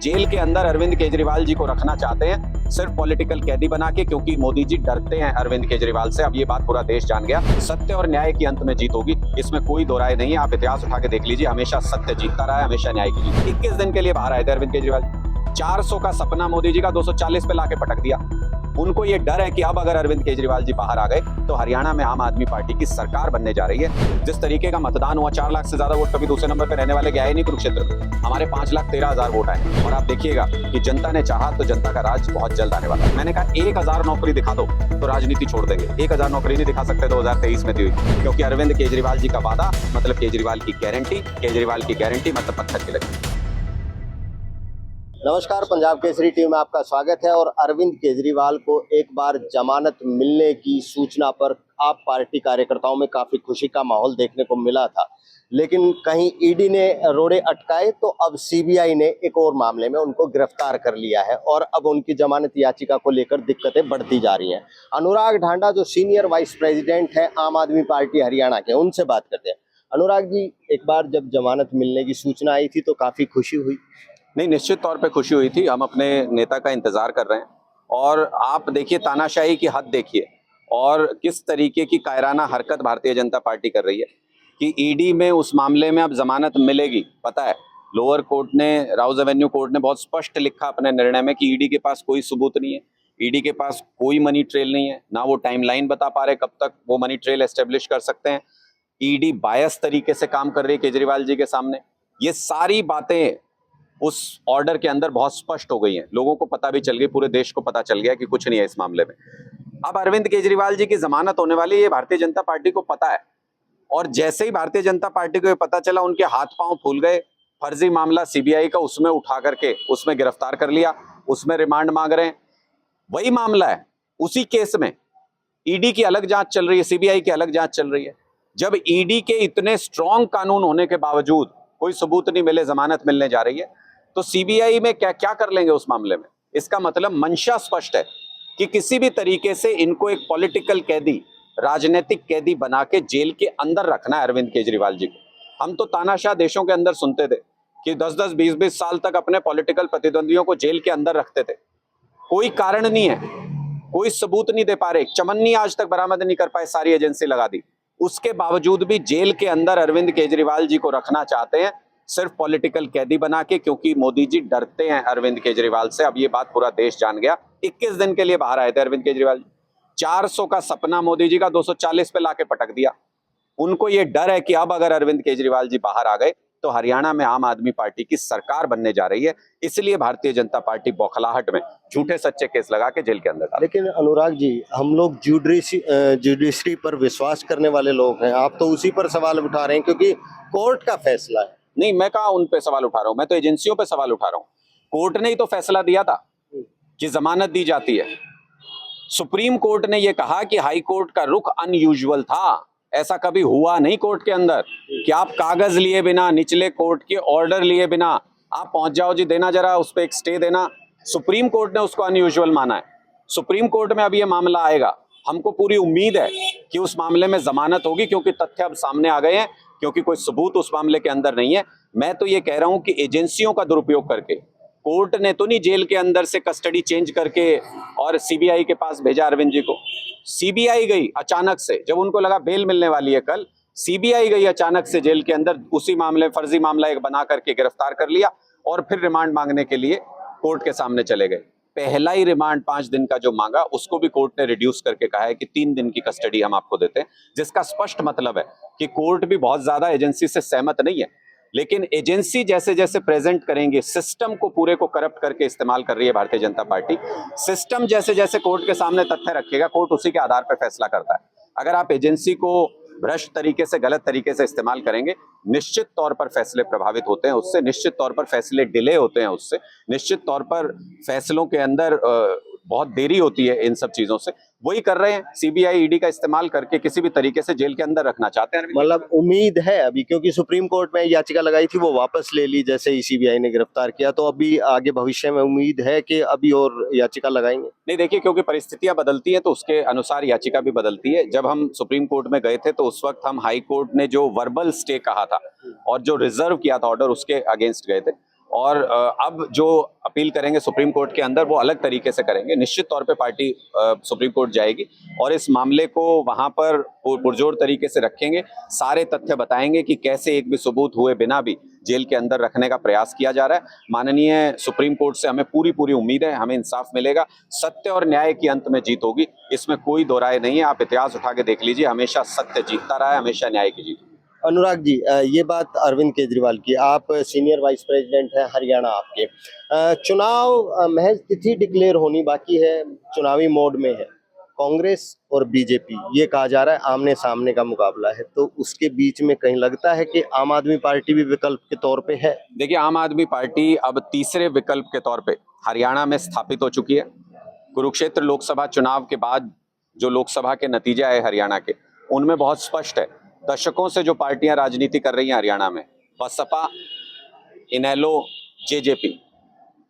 Jail के अंदर अरविंद केजरीवाल जी को रखना चाहते हैं सिर्फ पॉलिटिकल कैदी बना के, क्योंकि मोदी जी डरते हैं अरविंद केजरीवाल से। अब ये बात पूरा देश जान गया। सत्य और न्याय की अंत में जीत होगी, इसमें कोई दो राय नहीं है। आप इतिहास उठा के देख लीजिए, हमेशा सत्य जीतता रहा है, हमेशा न्याय की जीत। 21 दिन के लिए बाहर आए थे अरविंद केजरीवाल। 400 का सपना मोदी जी का 240 पे लाके पटक दिया। उनको ये डर है कि अब अगर अरविंद केजरीवाल जी बाहर आ गए तो हरियाणा में आम आदमी पार्टी की सरकार बनने जा रही है। जिस तरीके का मतदान हुआ, 4 लाख से ज्यादा वोट कभी दूसरे नंबर पर रहने वाले गया ही नहीं कुरुक्षेत्र में। हमारे 5,13,000 वोट आए और आप देखिएगा कि जनता ने चाहा तो जनता का राज बहुत जल्द आने वाला है। मैंने कहा 1,000 नौकरी दिखा दो तो राजनीति छोड़ देंगे। 1,000 नौकरी नहीं दिखा सकते 2023 में दी हुई, क्योंकि अरविंद केजरीवाल जी का वादा मतलब केजरीवाल की गारंटी, केजरीवाल की गारंटी मतलब पत्थर की लगी। नमस्कार, पंजाब केसरी टीम में आपका स्वागत है। और अरविंद केजरीवाल को एक बार जमानत मिलने की सूचना पर आप पार्टी कार्यकर्ताओं में काफी खुशी का माहौल देखने को मिला था, लेकिन कहीं ईडी ने रोड़े अटकाए तो अब सीबीआई ने एक और मामले में उनको गिरफ्तार कर लिया है और अब उनकी जमानत याचिका को लेकर दिक्कतें बढ़ती जा रही हैं। अनुराग ढांडा जो सीनियर वाइस प्रेसिडेंट है आम आदमी पार्टी हरियाणा के, उनसे बात करते हैं। अनुराग जी, एक बार जब जमानत मिलने की सूचना आई थी तो काफी खुशी हुई? नहीं, निश्चित तौर पे खुशी हुई थी। हम अपने नेता का इंतजार कर रहे हैं और आप देखिए तानाशाही की हद देखिए और किस तरीके की कायराना हरकत भारतीय जनता पार्टी कर रही है कि ईडी में उस मामले में अब जमानत मिलेगी। पता है, लोअर कोर्ट ने, राउज एवेन्यू कोर्ट ने बहुत स्पष्ट लिखा अपने निर्णय में कि ईडी के पास कोई सबूत नहीं है, ईडी के पास कोई मनी ट्रेल नहीं है, ना वो टाइमलाइन बता पा रहे कब तक वो मनी ट्रेल एस्टेब्लिश कर सकते हैं। ईडी बायस तरीके से काम कर रही है केजरीवाल जी के सामने। ये सारी बातें उस ऑर्डर के अंदर बहुत स्पष्ट हो गई हैं, लोगों को पता भी चल गई, पूरे देश को पता चल गया कि कुछ नहीं है इस मामले में। अब अरविंद केजरीवाल जी की जमानत होने वाली है, ये भारतीय जनता पार्टी को पता है। और जैसे ही भारतीय जनता पार्टी को ये पता चला, उनके हाथ पांव फूल गए। फर्जी मामला सीबीआई का, उसमें उठा करके उसमें गिरफ्तार कर लिया, उसमें रिमांड मांग रहे हैं। वही मामला है, उसी केस में ईडी की अलग जांच चल रही है, सीबीआई की अलग जांच चल रही है। जब ईडी के इतने स्ट्रॉन्ग कानून होने के बावजूद कोई सबूत नहीं मिले, जमानत मिलने जा रही है, तो सीबीआई में क्या क्या कर लेंगे उस मामले में। इसका मतलब मंशा स्पष्ट है कि किसी भी तरीके से इनको एक पॉलिटिकल कैदी, राजनीतिक कैदी बना के जेल के अंदर रखना है अरविंद केजरीवाल जी को। हम तो तानाशाह देशों के अंदर सुनते थे कि 10-10, 20-20 साल तक अपने पॉलिटिकल प्रतिद्वंदियों को जेल के अंदर रखते थे। कोई कारण नहीं है, कोई सबूत नहीं दे पा रहे, चमन्नी आज तक बरामद नहीं कर पाए, सारी एजेंसी लगा दी। उसके बावजूद भी जेल के अंदर अरविंद केजरीवाल जी को रखना चाहते हैं सिर्फ पॉलिटिकल कैदी बना के, क्योंकि मोदी जी डरते हैं अरविंद केजरीवाल से। अब ये बात पूरा देश जान गया। 21 दिन के लिए बाहर आए थे अरविंद केजरीवाल। 400 का सपना मोदी जी का 240 पे लाके पटक दिया। उनको ये डर है कि अब अगर अरविंद केजरीवाल जी बाहर आ गए तो हरियाणा में आम आदमी पार्टी की सरकार बनने जा रही है। इसलिए भारतीय जनता पार्टी बौखलाहट में झूठे सच्चे केस लगा के जेल के अंदर डाल। लेकिन अनुराग जी, हम लोग जुडिशरी पर विश्वास करने वाले लोग हैं, आप तो उसी पर सवाल उठा रहे हैं क्योंकि कोर्ट का फैसला है। नहीं, मैं कहाँ उन पे सवाल उठा रहा हूं, मैं तो एजेंसियों पे सवाल उठा रहा हूं। कोर्ट ने ही तो फैसला दिया था कि जमानत दी जाती है। सुप्रीम कोर्ट ने यह कहा कि हाई कोर्ट का रुख अनयूजुअल था। ऐसा कभी हुआ नहीं कोर्ट के अंदर कि आप कागज लिए बिना, निचले कोर्ट के ऑर्डर लिए बिना आप पहुंच जाओ, जी देना जरा उस पर एक स्टे देना। सुप्रीम कोर्ट ने उसको अनयूजुअल माना है। सुप्रीम कोर्ट में अब यह मामला आएगा, हमको पूरी उम्मीद है कि उस मामले में जमानत होगी, क्योंकि तथ्य अब सामने आ गए हैं, क्योंकि कोई सबूत उस मामले के अंदर नहीं है। मैं तो ये कह रहा हूं कि एजेंसियों का दुरुपयोग करके, कोर्ट ने तो नहीं जेल के अंदर से कस्टडी चेंज करके और सीबीआई के पास भेजा अरविंद जी को। सीबीआई गई अचानक से, जब उनको लगा बेल मिलने वाली है कल, सीबीआई गई अचानक से जेल के अंदर, उसी मामले फर्जी मामला एक बना करके गिरफ्तार कर लिया और फिर रिमांड मांगने के लिए कोर्ट के सामने चले गए। पहला ही रिमांड 5 दिन का जो मांगा, उसको भी कोर्ट ने रिड्यूस करके कहा है कि 3 दिन की कस्टडी हम आपको देते हैं, जिसका स्पष्ट मतलब है कि कोर्ट भी बहुत ज्यादा एजेंसी से सहमत नहीं है। लेकिन एजेंसी जैसे जैसे प्रेजेंट करेंगे, सिस्टम को पूरे को करप्ट करके इस्तेमाल कर रही है भारतीय जनता पार्टी। सिस्टम जैसे जैसे कोर्ट के सामने तथ्य रखेगा, कोर्ट उसी के आधार पर फैसला करता है। अगर आप एजेंसी को भ्रष्ट तरीके से, गलत तरीके से इस्तेमाल करेंगे, निश्चित तौर पर फैसले प्रभावित होते हैं उससे, निश्चित तौर पर फैसले डिले होते हैं उससे, निश्चित तौर पर फैसलों के अंदर बहुत देरी होती है इन सब चीजों से। वही कर रहे हैं, सीबीआई ईडी का इस्तेमाल करके किसी भी तरीके से जेल के अंदर रखना चाहते हैं। मतलब उम्मीद है अभी, क्योंकि सुप्रीम कोर्ट में याचिका लगाई थी वो वापस ले ली जैसे ही सीबीआई ने गिरफ्तार किया, तो अभी आगे भविष्य में उम्मीद है कि अभी और याचिका लगाएंगे? नहीं, देखिए, क्योंकि परिस्थितियां बदलती हैं तो उसके अनुसार याचिका भी बदलती है। जब हम सुप्रीम कोर्ट में गए थे तो उस वक्त हम हाई कोर्ट ने जो वर्बल स्टे कहा था और जो रिजर्व किया था ऑर्डर, उसके अगेंस्ट गए थे। और अब जो अपील करेंगे सुप्रीम कोर्ट के अंदर वो अलग तरीके से करेंगे। निश्चित तौर पे पार्टी सुप्रीम कोर्ट जाएगी और इस मामले को वहां पर पुरजोर तरीके से रखेंगे, सारे तथ्य बताएंगे कि कैसे एक भी सबूत हुए बिना भी जेल के अंदर रखने का प्रयास किया जा रहा है। माननीय सुप्रीम कोर्ट से हमें पूरी पूरी उम्मीद है, हमें इंसाफ मिलेगा, सत्य और न्याय की अंत में जीत होगी, इसमें कोई दो राय नहीं है। आप इतिहास उठा के देख लीजिए, हमेशा सत्य जीतता रहा है, हमेशा न्याय की जीत। अनुराग जी, ये बात अरविंद केजरीवाल की, आप सीनियर वाइस प्रेसिडेंट हैं हरियाणा आपके। चुनाव महज तिथि डिक्लेयर होनी बाकी है, चुनावी मोड में है। कांग्रेस और बीजेपी, ये कहा जा रहा है आमने सामने का मुकाबला है, तो उसके बीच में कहीं लगता है कि आम आदमी पार्टी भी विकल्प के तौर पे है? देखिए, आम आदमी पार्टी अब तीसरे विकल्प के तौर पे हरियाणा में स्थापित हो चुकी है। कुरुक्षेत्र लोकसभा चुनाव के बाद जो लोकसभा के नतीजे आए हरियाणा के, उनमें बहुत स्पष्ट है, दशकों से जो पार्टियां राजनीति कर रही हैं हरियाणा में, बसपा, इनेलो, जेजेपी,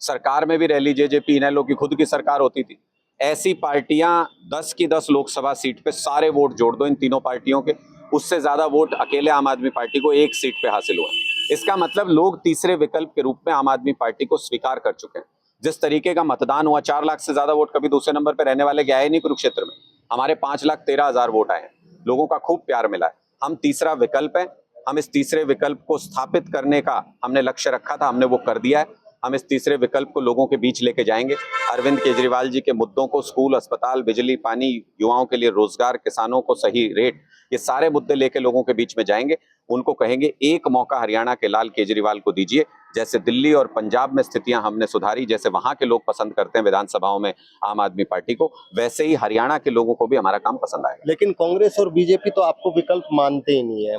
सरकार में भी रह ली जेजेपी, इनेलो की खुद की सरकार होती थी, ऐसी पार्टियां 10 की 10 लोकसभा सीट पे सारे वोट जोड़ दो इन तीनों पार्टियों के, उससे ज्यादा वोट अकेले आम आदमी पार्टी को एक सीट पे हासिल हुए। इसका मतलब लोग तीसरे विकल्प के रूप में आम आदमी पार्टी को स्वीकार कर चुके हैं। जिस तरीके का मतदान हुआ, 4 लाख से ज्यादा वोट कभी दूसरे नंबर पे रहने वाले के आए नहीं कुरुक्षेत्र में, हमारे 5,13,000 वोट आए हैं, लोगों का खूब प्यार मिला है। हम तीसरा विकल्प है, हम इस तीसरे विकल्प को स्थापित करने का हमने लक्ष्य रखा था, हमने वो कर दिया है। हम इस तीसरे विकल्प को लोगों के बीच लेके जाएंगे। अरविंद केजरीवाल जी के मुद्दों को, स्कूल, अस्पताल, बिजली, पानी, युवाओं के लिए रोजगार, किसानों को सही रेट, ये सारे मुद्दे लेके लोगों के बीच में जाएंगे। उनको कहेंगे एक मौका हरियाणा के लाल केजरीवाल को दीजिए। जैसे दिल्ली और पंजाब में स्थितियां हमने सुधारी, जैसे वहां के लोग पसंद करते हैं विधानसभाओं में आम आदमी पार्टी को, वैसे ही हरियाणा के लोगों को भी हमारा काम पसंद आएगा। लेकिन कांग्रेस और बीजेपी तो आपको विकल्प मानते ही नहीं है।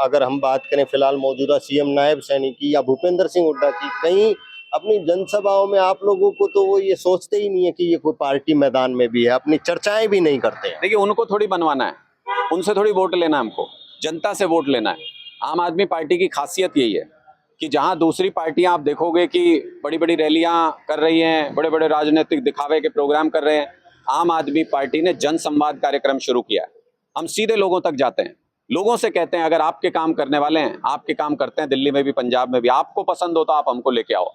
अगर हम बात करें फिलहाल मौजूदा सीएम नायब सैनी की या भूपेंद्र सिंह हुड्डा की, कहीं अपनी जनसभाओं में आप लोगों को तो वो ये सोचते ही नहीं है कि ये कोई पार्टी मैदान में भी है, अपनी चर्चाएं भी नहीं करते हैं। देखिए, उनको थोड़ी बनवाना है, उनसे थोड़ी वोट लेना है, हमको जनता से वोट लेना है। आम आदमी पार्टी की खासियत यही है कि जहां दूसरी पार्टियां आप देखोगे कि बड़ी बड़ी रैलियां कर रही हैं, बड़े बड़े राजनीतिक दिखावे के प्रोग्राम कर रहे हैं, आम आदमी पार्टी ने जन संवाद कार्यक्रम शुरू किया है। हम सीधे लोगों तक जाते हैं, लोगों से कहते हैं अगर आपके काम करने वाले हैं, आपके काम करते हैं दिल्ली में भी, पंजाब में भी, आपको पसंद हो तो आप हमको लेके आओ।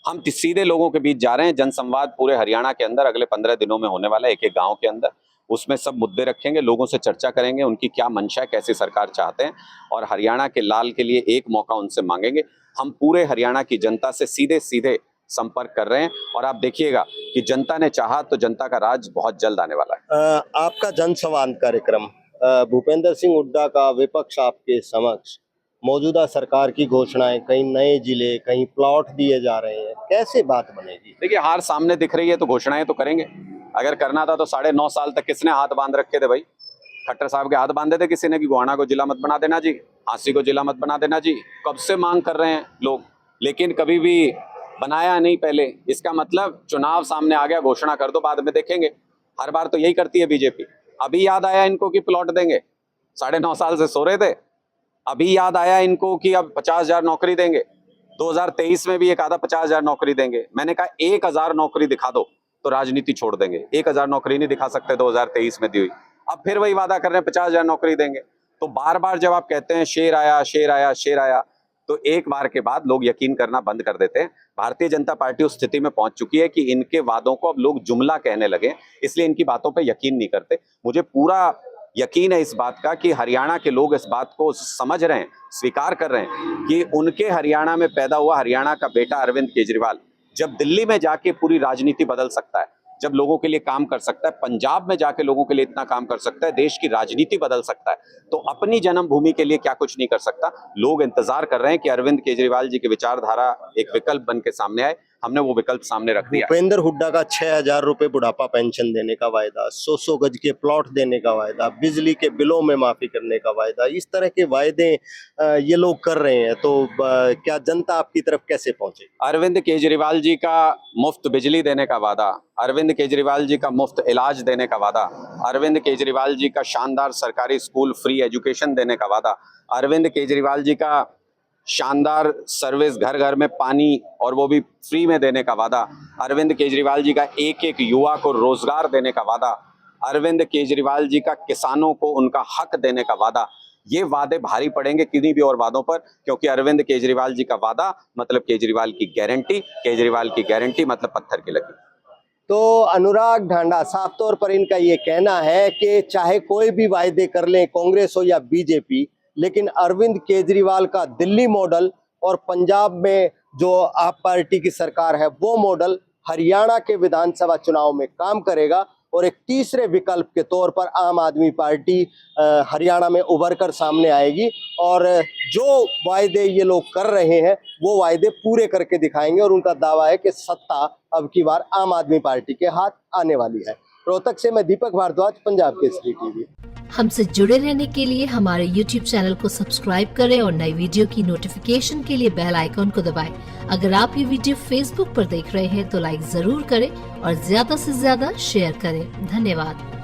हम सीधे लोगों के बीच जा रहे हैं। जनसंवाद पूरे हरियाणा के अंदर अगले 15 दिनों में होने वाला है, एक एक गांव के अंदर। उसमें सब मुद्दे रखेंगे, लोगों से चर्चा करेंगे, उनकी क्या मंशा है, कैसी सरकार चाहते हैं, और हरियाणा के लाल के लिए एक मौका उनसे मांगेंगे। हम पूरे हरियाणा की जनता से सीधे सीधे संपर्क कर रहे हैं और आप देखिएगा कि जनता ने चाहा तो जनता का राज बहुत जल्द आने वाला है। आपका जनसंवाद कार्यक्रम, भूपेंद्र सिंह हुड्डा का विपक्ष आपके समक्ष, मौजूदा सरकार की घोषणाएं, कहीं नए जिले, कहीं प्लॉट दिए जा रहे हैं, कैसे बात बनेगी? देखिए, हार सामने दिख रही है तो घोषणाएं तो करेंगे। अगर करना था तो 9.5 साल तक किसने हाथ बांध रखे थे भाई? खट्टर साहब के हाथ बांधे थे किसी ने कि गोहाना को जिला मत बना देना जी, झांसी को जिला मत बना देना जी। कब से मांग कर रहे हैं लोग, लेकिन कभी भी बनाया नहीं पहले। इसका मतलब चुनाव सामने आ गया, घोषणा कर दो, बाद में देखेंगे। हर बार तो यही करती है बीजेपी। अभी याद आया इनको कि प्लॉट देंगे, 9.5 साल से सो रहे थे। अभी याद आया इनको कि अब 50,000 नौकरी देंगे। 2023 में भी एक आधा 50,000 नौकरी देंगे। मैंने कहा 1,000 नौकरी दिखा दो तो राजनीति छोड़ देंगे। 1,000 नौकरी नहीं दिखा सकते 2023 में दी हुई, अब फिर वही वादा कर रहे हैं 50,000 नौकरी देंगे। तो बार बार जब आप कहते हैं शेर आया, शेर आया, शेर आया, तो एक बार के बाद लोग यकीन करना बंद कर देते हैं। भारतीय जनता पार्टी उस स्थिति में पहुंच चुकी है कि इनके वादों को अब लोग जुमला कहने लगे, इसलिए इनकी बातों पर यकीन नहीं करते। मुझे पूरा यकीन है इस बात का कि हरियाणा के लोग इस बात को समझ रहे हैं, स्वीकार कर रहे हैं कि उनके हरियाणा में पैदा हुआ हरियाणा का बेटा अरविंद केजरीवाल जब दिल्ली में जाके पूरी राजनीति बदल सकता है, जब लोगों के लिए काम कर सकता है, पंजाब में जाके लोगों के लिए इतना काम कर सकता है, देश की राजनीति बदल सकता है, तो अपनी जन्मभूमि के लिए क्या कुछ नहीं कर सकता। लोग इंतजार कर रहे हैं कि अरविंद केजरीवाल जी की विचारधारा एक विकल्प बन के सामने आए। हमने वो विकल्प सामने रख दिया। भूपेंद्र हुड्डा का 6,000 रुपए बुढ़ापा पेंशन देने का वायदा, 100 गज के प्लॉट देने का वायदा, बिजली के बिलों में माफी करने का वायदा, इस तरह के वायदे ये लोग कर रहे हैं, तो क्या जनता आपकी तरफ कैसे पहुंचे? अरविंद केजरीवाल जी का मुफ्त बिजली देने का वादा, अरविंद केजरीवाल जी का मुफ्त इलाज देने का वादा, अरविंद केजरीवाल जी का शानदार सरकारी स्कूल फ्री एजुकेशन देने का वादा, अरविंद केजरीवाल जी का शानदार सर्विस, घर घर में पानी और वो भी फ्री में देने का वादा, अरविंद केजरीवाल जी का एक एक युवा को रोजगार देने का वादा, अरविंद केजरीवाल जी का किसानों को उनका हक देने का वादा, ये वादे भारी पड़ेंगे किन्हीं भी और वादों पर, क्योंकि अरविंद केजरीवाल जी का वादा मतलब केजरीवाल की गारंटी, केजरीवाल की गारंटी मतलब पत्थर की लकीर। तो अनुराग ढांडा, साफ तौर पर इनका ये कहना है कि चाहे कोई भी वायदे कर लें कांग्रेस हो या बीजेपी, लेकिन अरविंद केजरीवाल का दिल्ली मॉडल और पंजाब में जो आप पार्टी की सरकार है वो मॉडल हरियाणा के विधानसभा चुनाव में काम करेगा। और एक तीसरे विकल्प के तौर पर आम आदमी पार्टी हरियाणा में उभर कर सामने आएगी और जो वायदे ये लोग कर रहे हैं वो वायदे पूरे करके दिखाएंगे। और उनका दावा है कि सत्ता अब की बार आम आदमी पार्टी के हाथ आने वाली है। रोहतक से मैं दीपक भारद्वाज, पंजाब केसरी टीवी। हमसे जुड़े रहने के लिए हमारे YouTube चैनल को सब्सक्राइब करें और नई वीडियो की नोटिफिकेशन के लिए बेल आइकॉन को दबाएं। अगर आप ये वीडियो Facebook पर देख रहे हैं तो लाइक जरूर करें और ज्यादा से ज्यादा शेयर करें। धन्यवाद।